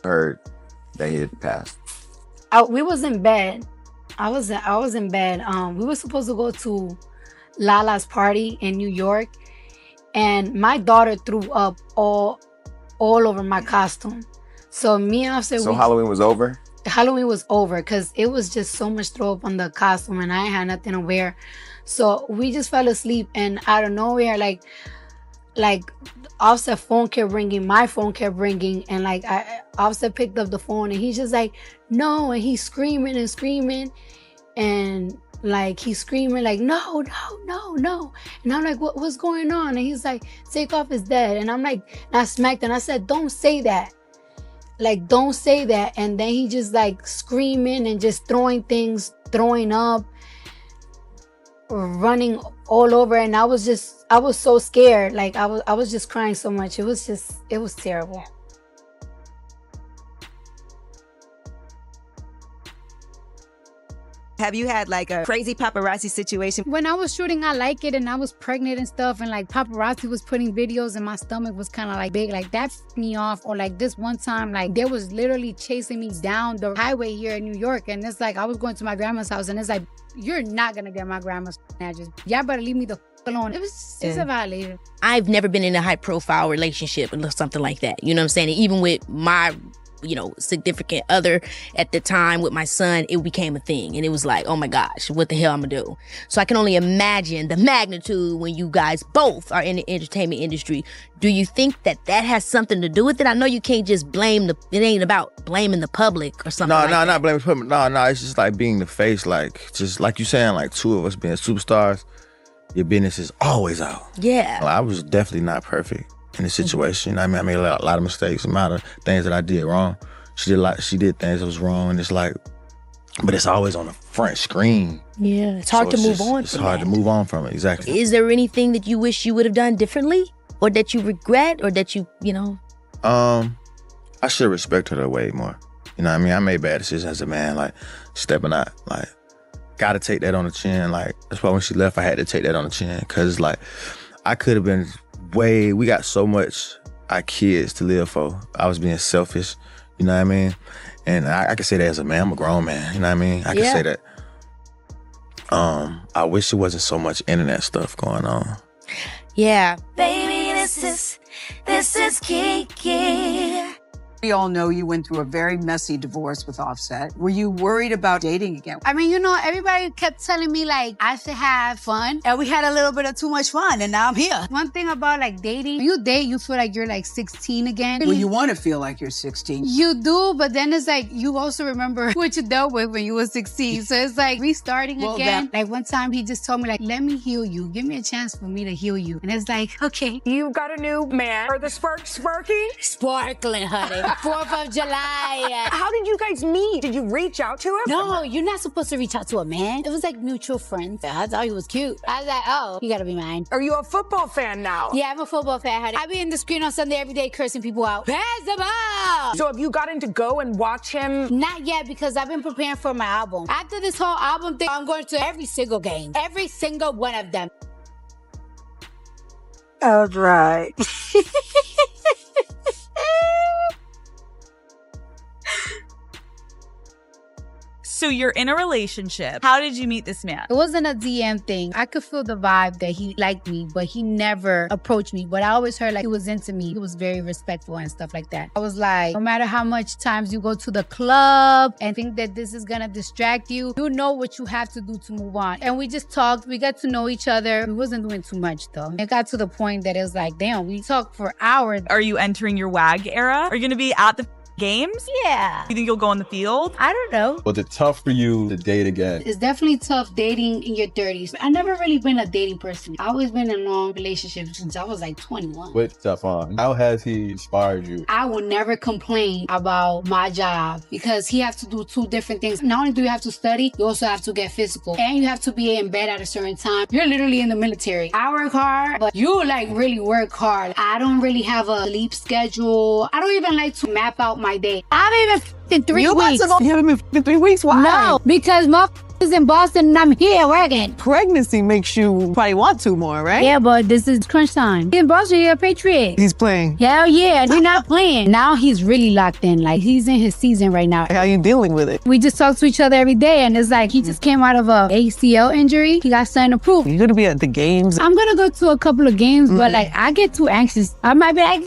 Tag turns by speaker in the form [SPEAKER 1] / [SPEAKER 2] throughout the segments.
[SPEAKER 1] heard that he had passed?
[SPEAKER 2] We was in bed. I was in bed. We were supposed to go to Lala's party in New York, and my daughter threw up all over my costume. So me and Offset.
[SPEAKER 1] So Halloween was over?
[SPEAKER 2] Halloween was over because it was just so much throw up on the costume, and I had nothing to wear. So we just fell asleep, and out of nowhere, like Offset phone kept ringing, my phone kept ringing, and like Offset picked up the phone, and he's just like, no, and he's screaming, and like he's screaming like, no, and I'm like, what's going on? And he's like, Takeoff is dead. And I'm like, and I smacked, and I said, don't say that, like, don't say that. And then he just like screaming and just throwing things, throwing up, running all over, and I was so scared. Like I was just crying so much. It was terrible.
[SPEAKER 3] Have you had like a crazy paparazzi situation?
[SPEAKER 4] When I was shooting I Like It and I was pregnant and stuff, and like paparazzi was putting videos and my stomach was kind of like big, like that f***ed me off. Or like this one time, like they was literally chasing me down the highway here in New York, and it's like I was going to my grandma's house, and it's like, you're not gonna get my grandma's address. Y'all better leave me the f*** alone. It was just a violation.
[SPEAKER 5] I've never been in a high profile relationship or something like that. You know what I'm saying? And even with my, significant other at the time with my son, it became a thing. And it was like, oh my gosh, what the hell I'm gonna do? So I can only imagine the magnitude when you guys both are in the entertainment industry. Do you think that has something to do with it? I know you can't just blame it ain't about blaming the public or something like that.
[SPEAKER 1] No, not blaming the public. No, it's just like being the face, like, just like you saying, like two of us being superstars, your business is always out.
[SPEAKER 5] Yeah.
[SPEAKER 1] Well, I was definitely not perfect in the situation. Mm-hmm. I made a lot of mistakes, a lot of things that I did wrong. She did things that was wrong, and it's like, but it's always on the front screen.
[SPEAKER 5] Yeah, it's hard to move on.
[SPEAKER 1] It's hard to move on from it, exactly.
[SPEAKER 5] Is there anything that you wish you would have done differently, or that you regret, or that you
[SPEAKER 1] I should respect her way more. You know what I mean? I made bad decisions as a man, like stepping out, like, gotta take that on the chin. Like, that's why when she left, I had to take that on the chin, because like, I could have been we got so much our kids to live for. I was being selfish, you know what I mean? And I can say that as a man. I'm a grown man, you know what I mean? I can say that. I wish there wasn't so much internet stuff going on.
[SPEAKER 5] Yeah.
[SPEAKER 6] Baby, this is Kiki.
[SPEAKER 7] We all know you went through a very messy divorce with Offset. Were you worried about dating again?
[SPEAKER 4] I mean, everybody kept telling me like I should have fun, and we had a little bit of too much fun, and now I'm here. One thing about like dating, you date, you feel like you're like 16 again.
[SPEAKER 7] Well, you want to feel like you're 16.
[SPEAKER 4] You do, but then it's like you also remember what you dealt with when you were 16. So it's like restarting again. Like one time he just told me like, let me heal you. Give me a chance for me to heal you. And it's like, okay.
[SPEAKER 8] You got a new man. Are the sparks sparky?
[SPEAKER 4] Sparkling, honey. 4th of July.
[SPEAKER 8] How did you guys meet? Did you reach out to him?
[SPEAKER 4] No, you're not supposed to reach out to a man. It was like mutual friends. I thought he was cute. I was like, oh, you gotta be mine.
[SPEAKER 8] Are you a football fan now?
[SPEAKER 4] Yeah, I'm a football fan, honey. I be in the screen on Sunday every day cursing people out. Pass the ball!
[SPEAKER 8] So have you gotten to go and watch him?
[SPEAKER 4] Not yet, because I've been preparing for my album. After this whole album thing, I'm going to every single game. Every single one of them.
[SPEAKER 7] All right.
[SPEAKER 9] So you're in a relationship. How did you meet this man?
[SPEAKER 4] It wasn't a DM thing. I could feel the vibe that he liked me, but he never approached me. But I always heard like he was into me. He was very respectful and stuff like that. I was like, no matter how much times you go to the club and think that this is gonna distract you, you know what you have to do to move on. And we just talked. We got to know each other. We wasn't doing too much though. It got to the point that it was like, damn, we talked for hours.
[SPEAKER 9] Are you entering your WAG era? Are you gonna be at the games?
[SPEAKER 4] Yeah.
[SPEAKER 9] You think you'll go on the field?
[SPEAKER 4] I don't know.
[SPEAKER 10] Was it tough for you to date again?
[SPEAKER 2] It's definitely tough dating in your 30s. I never really been a dating person. I've always been in long relationships since I was like 21.
[SPEAKER 10] What's tough on? How has he inspired you?
[SPEAKER 2] I will never complain about my job because he has to do two different things. Not only do you have to study, you also have to get physical. And you have to be in bed at a certain time. You're literally in the military. I work hard, but you like really work hard. I don't really have a sleep schedule. I don't even like to map out my day. I haven't even in 3 weeks.
[SPEAKER 7] You haven't been in 3 weeks? Why?
[SPEAKER 2] No, because my
[SPEAKER 4] Is in Boston and I'm here working.
[SPEAKER 7] Pregnancy makes you probably want to more, right?
[SPEAKER 4] Yeah, but this is crunch time. In Boston, you're a Patriot.
[SPEAKER 7] He's playing.
[SPEAKER 4] Hell yeah, we're not playing. Now he's really locked in. Like, he's in his season right now.
[SPEAKER 7] How you dealing with it?
[SPEAKER 4] We just talk to each other every day, and it's like he just came out of a ACL injury. He got something to prove.
[SPEAKER 7] You're gonna be at the games.
[SPEAKER 4] I'm gonna go to a couple of games, but like, I get too anxious. I might be like,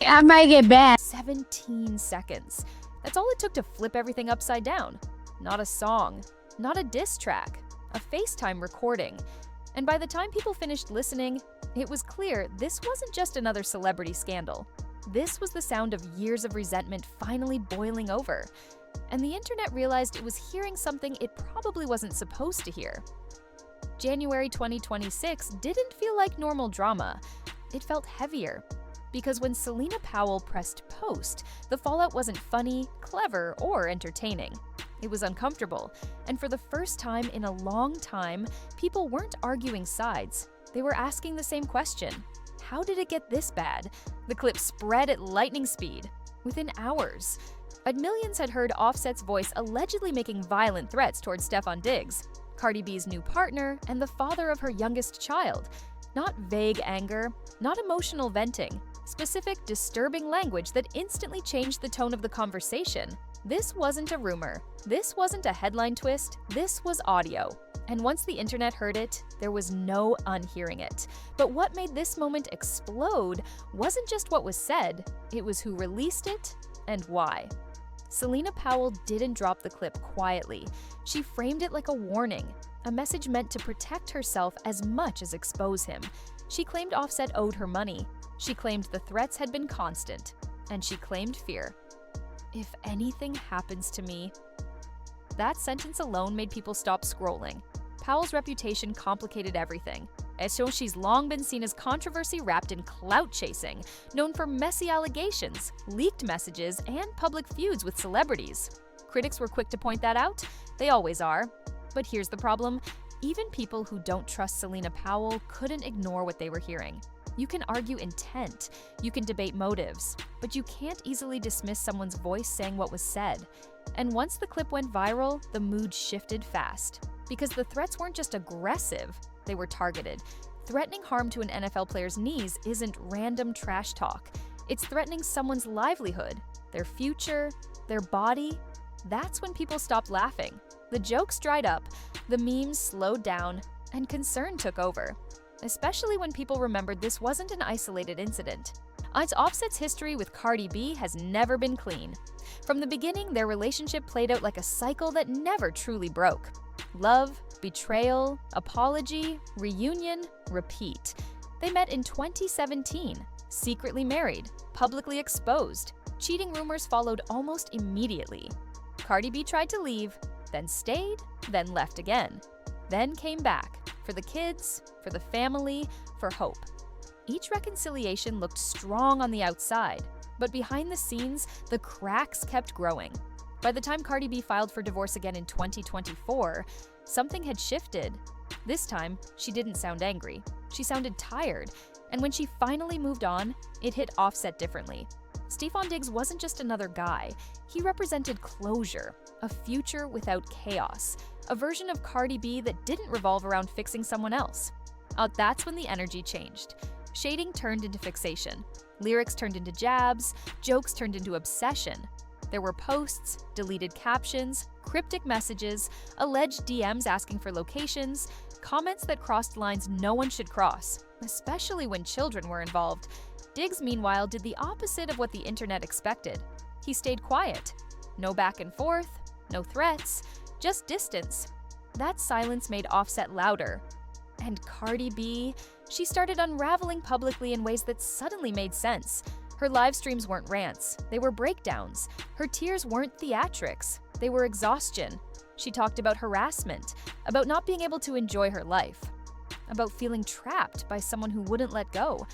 [SPEAKER 4] I might get bad.
[SPEAKER 11] 17 seconds. That's all it took to flip everything upside down. Not a song, not a diss track, a FaceTime recording. And by the time people finished listening, it was clear this wasn't just another celebrity scandal. This was the sound of years of resentment finally boiling over. And the internet realized it was hearing something it probably wasn't supposed to hear. January 2026 didn't feel like normal drama. It felt heavier. Because when Selena Powell pressed post, the fallout wasn't funny, clever, or entertaining. It was uncomfortable, and for the first time in a long time, people weren't arguing sides. They were asking the same question. How did it get this bad? The clip spread at lightning speed. Within hours, millions had heard Offset's voice allegedly making violent threats towards Stefon Diggs, Cardi B's new partner and the father of her youngest child. Not vague anger, not emotional venting, specific, disturbing language that instantly changed the tone of the conversation. This wasn't a rumor. This wasn't a headline twist. This was audio. And once the internet heard it, there was no unhearing it. But what made this moment explode wasn't just what was said, it was who released it and why. Selena Powell didn't drop the clip quietly. She framed it like a warning, a message meant to protect herself as much as expose him. She claimed Offset owed her money. She claimed the threats had been constant. And she claimed fear. If anything happens to me. That sentence alone made people stop scrolling. Powell's reputation complicated everything. As so she's long been seen as controversy wrapped in clout chasing, known for messy allegations, leaked messages, and public feuds with celebrities. Critics were quick to point that out. They always are. But here's the problem. Even people who don't trust Selena Powell couldn't ignore what they were hearing. You can argue intent, you can debate motives, but you can't easily dismiss someone's voice saying what was said. And once the clip went viral, the mood shifted fast. Because the threats weren't just aggressive, they were targeted. Threatening harm to an NFL player's knees isn't random trash talk. It's threatening someone's livelihood, their future, their body. That's when people stopped laughing. The jokes dried up, the memes slowed down, and concern took over. Especially when people remembered this wasn't an isolated incident. Offset's history with Cardi B has never been clean. From the beginning, their relationship played out like a cycle that never truly broke. Love, betrayal, apology, reunion, repeat. They met in 2017, secretly married, publicly exposed. Cheating rumors followed almost immediately. Cardi B tried to leave, then stayed, then left again. Then came back, for the kids, for the family, for hope. Each reconciliation looked strong on the outside, but behind the scenes, the cracks kept growing. By the time Cardi B filed for divorce again in 2024, something had shifted. This time, she didn't sound angry. She sounded tired, and when she finally moved on, it hit Offset differently. Stefon Diggs wasn't just another guy. He represented closure, a future without chaos, a version of Cardi B that didn't revolve around fixing someone else. That's when the energy changed. Shading turned into fixation. Lyrics turned into jabs. Jokes turned into obsession. There were posts, deleted captions, cryptic messages, alleged DMs asking for locations, comments that crossed lines no one should cross, especially when children were involved. Diggs, meanwhile, did the opposite of what the internet expected. He stayed quiet. No back and forth, no threats, just distance. That silence made Offset louder. And Cardi B, she started unraveling publicly in ways that suddenly made sense. Her live streams weren't rants, they were breakdowns. Her tears weren't theatrics, they were exhaustion. She talked about harassment, about not being able to enjoy her life, about feeling trapped by someone who wouldn't let go,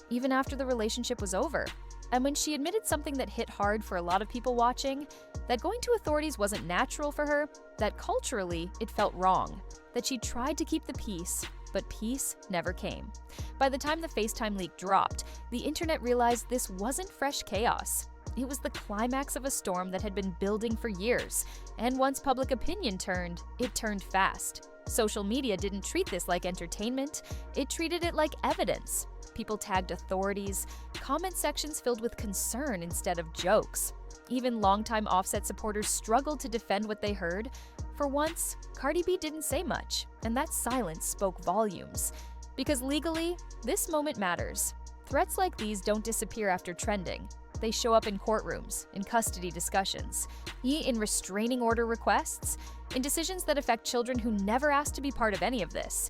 [SPEAKER 11] even after the relationship was over. And when she admitted something that hit hard for a lot of people watching, that going to authorities wasn't natural for her, that culturally it felt wrong, that she tried to keep the peace, but peace never came. By the time the FaceTime leak dropped, the internet realized this wasn't fresh chaos. It was the climax of a storm that had been building for years, and once public opinion turned, it turned fast. Social media didn't treat this like entertainment, it treated it like evidence. People tagged authorities, comment sections filled with concern instead of jokes. Even longtime Offset supporters struggled to defend what they heard. For once, Cardi B didn't say much, and that silence spoke volumes. Because legally, this moment matters. Threats like these don't disappear after trending. They show up in courtrooms, in custody discussions, in restraining order requests, in decisions that affect children who never asked to be part of any of this.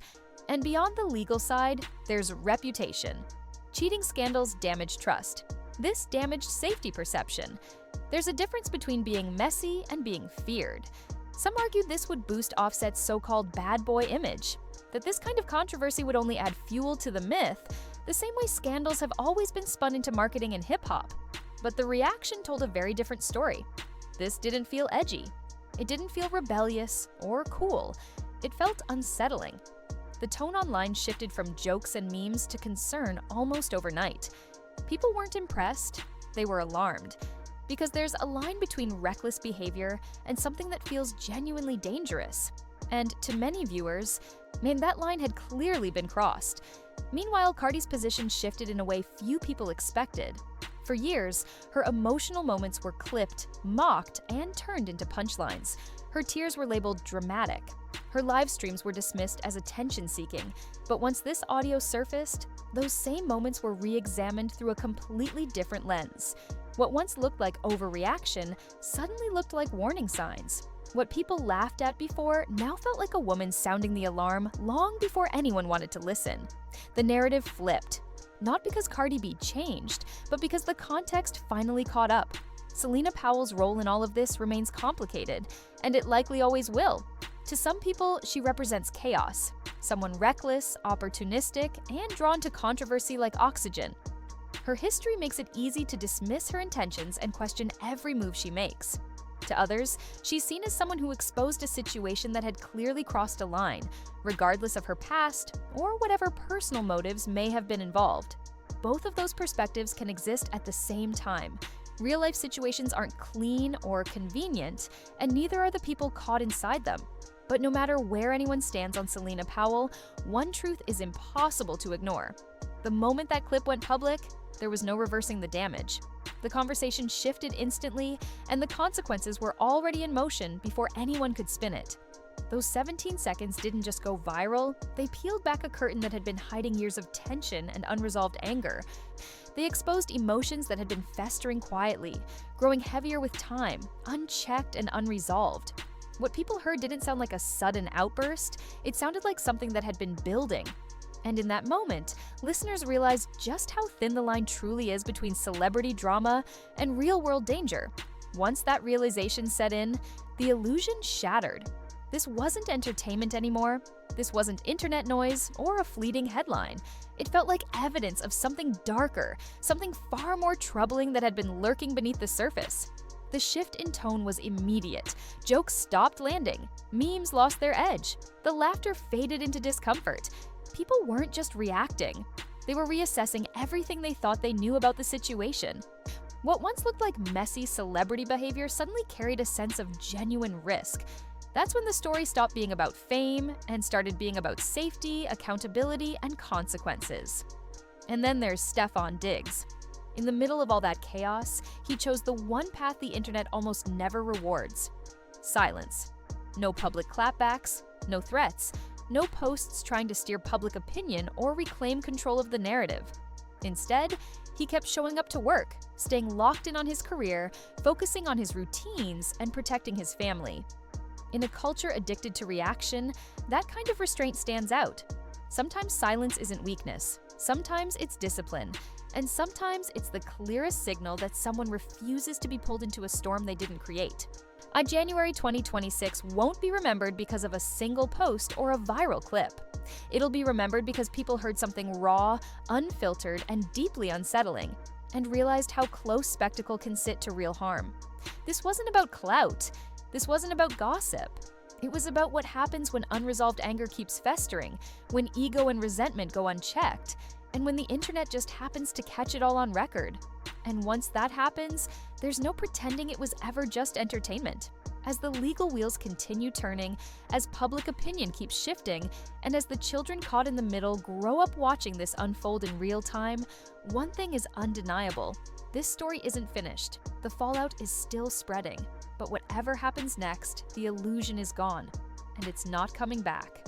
[SPEAKER 11] And beyond the legal side, there's reputation. Cheating scandals damage trust. This damaged safety perception. There's a difference between being messy and being feared. Some argued this would boost Offset's so-called bad boy image, that this kind of controversy would only add fuel to the myth, the same way scandals have always been spun into marketing and hip-hop. But the reaction told a very different story. This didn't feel edgy. It didn't feel rebellious or cool. It felt unsettling. The tone online shifted from jokes and memes to concern almost overnight. People weren't impressed, they were alarmed. Because there's a line between reckless behavior and something that feels genuinely dangerous. And to many viewers, that line had clearly been crossed. Meanwhile, Cardi's position shifted in a way few people expected. For years, her emotional moments were clipped, mocked, and turned into punchlines. Her tears were labeled dramatic. Her live streams were dismissed as attention-seeking. But once this audio surfaced, those same moments were re-examined through a completely different lens. What once looked like overreaction suddenly looked like warning signs. What people laughed at before now felt like a woman sounding the alarm long before anyone wanted to listen. The narrative flipped. Not because Cardi B changed, but because the context finally caught up. Selena Powell's role in all of this remains complicated, and it likely always will. To some people, she represents chaos, someone reckless, opportunistic, and drawn to controversy like oxygen. Her history makes it easy to dismiss her intentions and question every move she makes. To others, she's seen as someone who exposed a situation that had clearly crossed a line, regardless of her past or whatever personal motives may have been involved. Both of those perspectives can exist at the same time. Real-life situations aren't clean or convenient, and neither are the people caught inside them. But no matter where anyone stands on Selena Powell, one truth is impossible to ignore. The moment that clip went public, there was no reversing the damage. The conversation shifted instantly, and the consequences were already in motion before anyone could spin it. Those 17 seconds didn't just go viral, they peeled back a curtain that had been hiding years of tension and unresolved anger. They exposed emotions that had been festering quietly, growing heavier with time, unchecked and unresolved. What people heard didn't sound like a sudden outburst, it sounded like something that had been building. And in that moment, listeners realized just how thin the line truly is between celebrity drama and real-world danger. Once that realization set in, the illusion shattered. This wasn't entertainment anymore. This wasn't internet noise or a fleeting headline. It felt like evidence of something darker, something far more troubling that had been lurking beneath the surface. The shift in tone was immediate. Jokes stopped landing. Memes lost their edge. The laughter faded into discomfort. People weren't just reacting. They were reassessing everything they thought they knew about the situation. What once looked like messy celebrity behavior suddenly carried a sense of genuine risk. That's when the story stopped being about fame and started being about safety, accountability, and consequences. And then there's Stefon Diggs. In the middle of all that chaos, he chose the one path the internet almost never rewards: silence. No public clapbacks, no threats, no posts trying to steer public opinion or reclaim control of the narrative. Instead, he kept showing up to work, staying locked in on his career, focusing on his routines, and protecting his family. In a culture addicted to reaction, that kind of restraint stands out. Sometimes silence isn't weakness, sometimes it's discipline, and sometimes it's the clearest signal that someone refuses to be pulled into a storm they didn't create. On January 2026 won't be remembered because of a single post or a viral clip. It'll be remembered because people heard something raw, unfiltered, and deeply unsettling, and realized how close spectacle can sit to real harm. This wasn't about clout. This wasn't about gossip. It was about what happens when unresolved anger keeps festering, when ego and resentment go unchecked, and when the internet just happens to catch it all on record. And once that happens, there's no pretending it was ever just entertainment. As the legal wheels continue turning, as public opinion keeps shifting, and as the children caught in the middle grow up watching this unfold in real time, one thing is undeniable. This story isn't finished. The fallout is still spreading. But whatever happens next, the illusion is gone, and it's not coming back.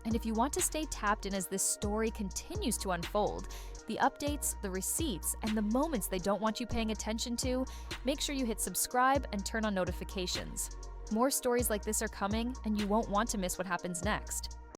[SPEAKER 11] And if you want to stay tapped in as this story continues to unfold, the updates, the receipts, and the moments they don't want you paying attention to, make sure you hit subscribe and turn on notifications. More stories like this are coming, and you won't want to miss what happens next.